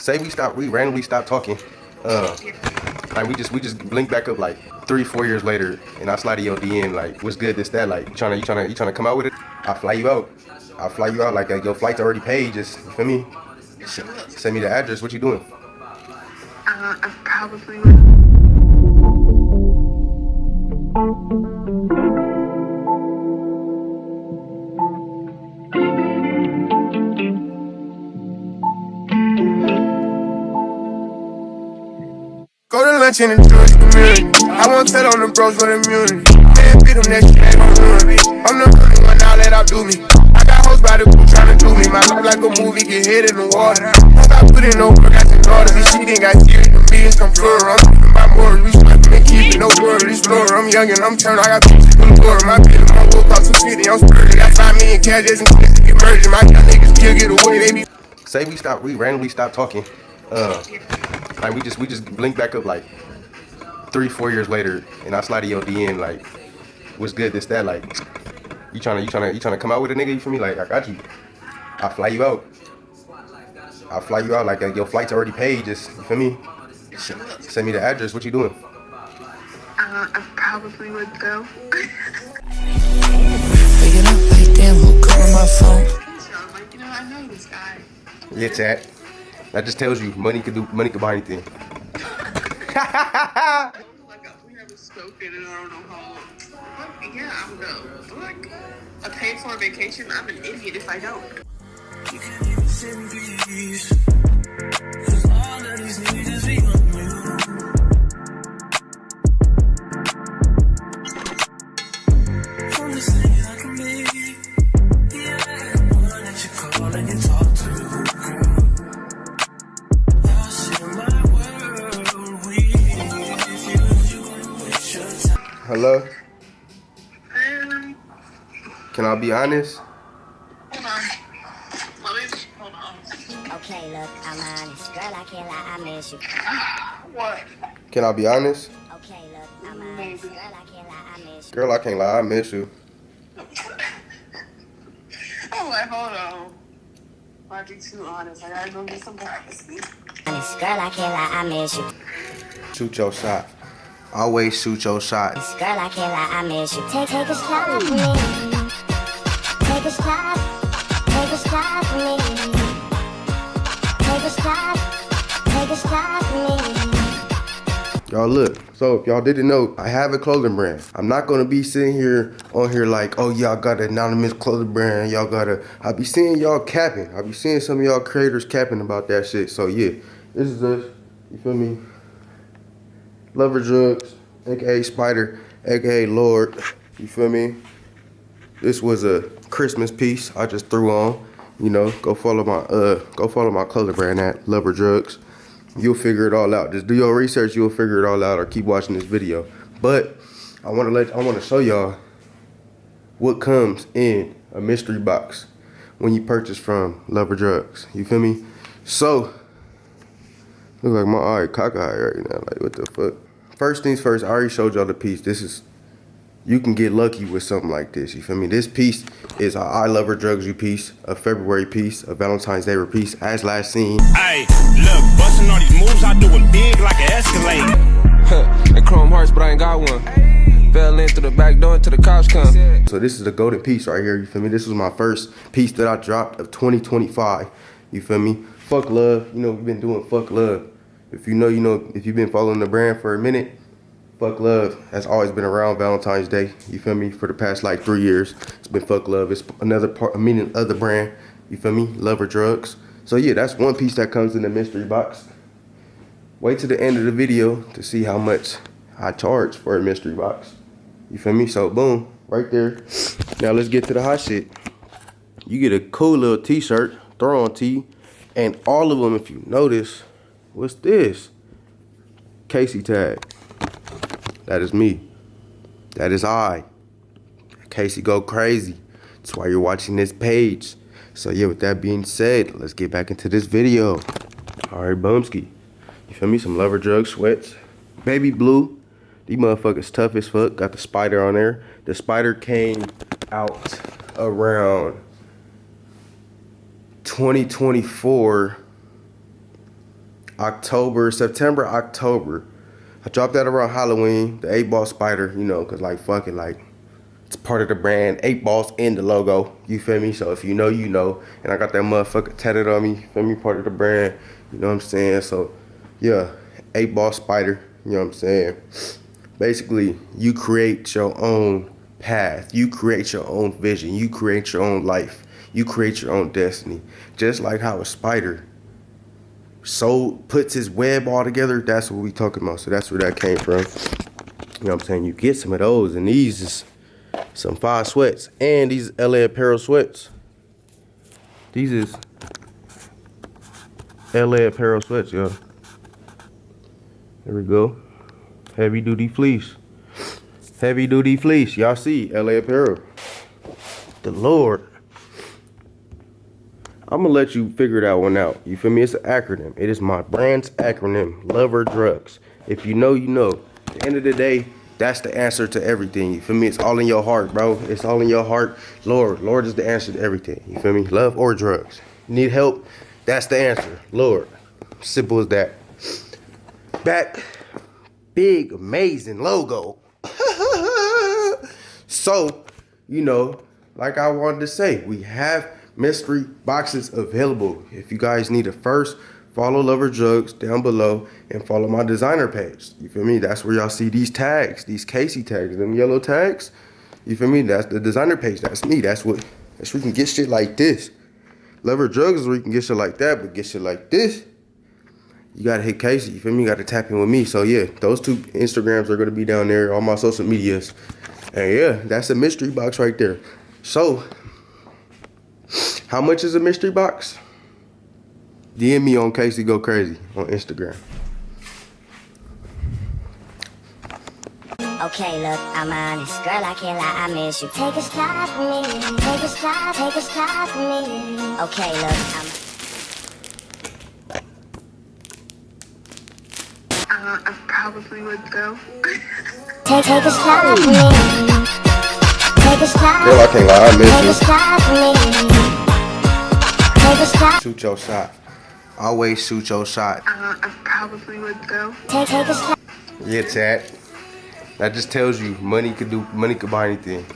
Say we randomly stop talking. Like we just blink back up like 3-4 years later, and I slide in your DM like, what's good, this, that, like, you trying to come out with it? I fly you out. Like your flight's already paid. Just, you feel me? Send me the address. What you doing? I probably would. Go to lunch in the Jewish community. I won't tell on the bros with immunity. Man, beat them, that shit ain't gon' ruin me. I'm the only one now that outdo me. I got hoes by the group tryna do me. My life like a movie, get hit in the water. I put in no work, I just order me. She didn't got serious, the millions come plural. I'm keeping my morals, we swiping and keeping no door. This floor, I'm young and I'm turned. I got bitches in the door. My bitch, my wolf cost 250, I'm spurting. Got 5 million cash, just in case to get murdered. My young niggas still get away, they be. Say we randomly stop talking. Like we just blink back up like 3-4 years later, and I slide in your DM like, what's good, this, that, like, you trying to come out with a nigga? You feel me? Like, I got you. I fly you out like your flight's already paid. Just, you feel me? Send me the address. What you doing? I probably would go. Waking up like damn, who calling my phone? So, like, I know this guy. Yeah, chat. That just tells you money could buy anything. We haven't spoken and I don't know how long. But yeah, I would go. Like, a paid for vacation, I'm an idiot if I don't. You can't even sit in peace, 'cause all of these niggas be on you. I'm just saying I can be, yeah, one that you call and you talk to, girl. Y'all share my world with you gonna waste your time. Hello? Can I be honest? Hold on. Hold on. Okay, look, I'm honest. Girl, I can't lie, I miss you. What? Can I be honest? Okay, look, I'm honest. Girl, I can't lie, I miss you. Girl, I can't lie, I miss you. I'm like, hold on. Why be too honest? I gotta go get some privacy. Honest, girl, I can't lie, I miss you. Shoot your shot. Always shoot your shot. Girl, I can't lie, I miss you. Take a shot for me. Take a shot for me. Take a shot for me. Y'all look, so if y'all didn't know, I have a clothing brand. I'm not gonna be sitting on here like, oh, y'all got an anonymous clothing brand. I'll be seeing y'all capping. I'll be seeing some of y'all creators capping about that shit. So yeah, this is us, you feel me? LUVORDRUGS, aka Spider, aka Lord, you feel me? This was a Christmas piece I just threw on. You know, go follow my clothing brand at LUVORDRUGS. You'll figure it all out. Just do your research, you'll figure it all out, or keep watching this video. But I want to show y'all what comes in a mystery box when you purchase from LUVORDRUGS. You feel me? So, look like my eye cockeyed right now. Like, what the fuck? First things first, I already showed y'all the piece. You can get lucky with something like this, you feel me? This piece is a I LUVORDRUGS you piece, a February piece, a Valentine's Day piece, as last seen. Hey, look, busting all these moves, I do it big like an Escalade. And chrome hearts, but I ain't got one. Fell in through the back door until the cops come. So this is the golden piece right here, you feel me? This was my first piece that I dropped of 2025, you feel me? Fuck love, you know, we've been doing fuck love. If you know, if you've been following the brand for a minute, fuck love has always been around Valentine's Day. You feel me? For the past like 3 years, it's been fuck love. It's another part, meaning other brand. You feel me? LUVORDRUGS. So yeah, that's one piece that comes in the mystery box. Wait to the end of the video to see how much I charge for a mystery box. You feel me? So boom, right there. Now let's get to the hot shit. You get a cool little t-shirt, throw on tee, and all of them, if you notice, what's this? Casey tag. That is me. That is I. Kaycgocraz. That's why you're watching this page. So yeah, with that being said, let's get back into this video. Alright, Bumski. You feel me? Some LUVORDRUGS sweats. Baby blue. These motherfuckers tough as fuck. Got the spider on there. The spider came out around 2024. September, October. I dropped that around Halloween, the 8-ball spider, you know, cause like fuck it, like it's part of the brand. 8 balls in the logo, you feel me? So if you know, you know. And I got that motherfucker tatted on me, you feel me? Part of the brand, you know what I'm saying? So yeah, 8-ball spider, you know what I'm saying? Basically, you create your own path, you create your own vision, you create your own life, you create your own destiny. Just like how a spider puts his web all together, that's what we talking about. So that's where that came from. You know what I'm saying? You get some of those, and these is some fire sweats, and these LA Apparel sweats. These is LA Apparel sweats, yo. There we go. Heavy duty fleece. Heavy duty fleece. Y'all see LA Apparel. The Lord. I'm gonna let you figure that one out. You feel me? It's an acronym. It is my brand's acronym, LUVORDRUGS. If you know, you know. At the end of the day, that's the answer to everything. You feel me? It's all in your heart, bro. It's all in your heart. Lord is the answer to everything. You feel me? Love or drugs. Need help? That's the answer. Lord. Simple as that. Back. Big, amazing logo. So, you know, like I wanted to say, we have mystery boxes available. If you guys need it first, follow LUVORDRUGS down below and follow my designer page. You feel me? That's where y'all see these tags, these Kaycgocraz tags, them yellow tags. You feel me? That's the designer page. That's me. That's where we can get shit like this. LUVORDRUGS is where you can get shit like that, but get shit like this, you gotta hit Kaycgocraz. You feel me? You gotta tap in with me. So yeah, those 2 Instagrams are gonna be down there, all my social medias. And yeah, that's a mystery box right there. So, how much is a mystery box? DM me on Kaycgocraz on Instagram. Okay, look, I'm honest. Girl, I can't lie, I miss you. Take a shot for me. Take a shot for me. Okay, look, I probably would go. Take a shot for me. Take a shot. Girl, I can't lie, I miss Take you. a shot for me. Take a shot. Shoot your shot. Always shoot your shot. I probably would go. Take a shot. Yeah, chat. That just tells you money could buy anything.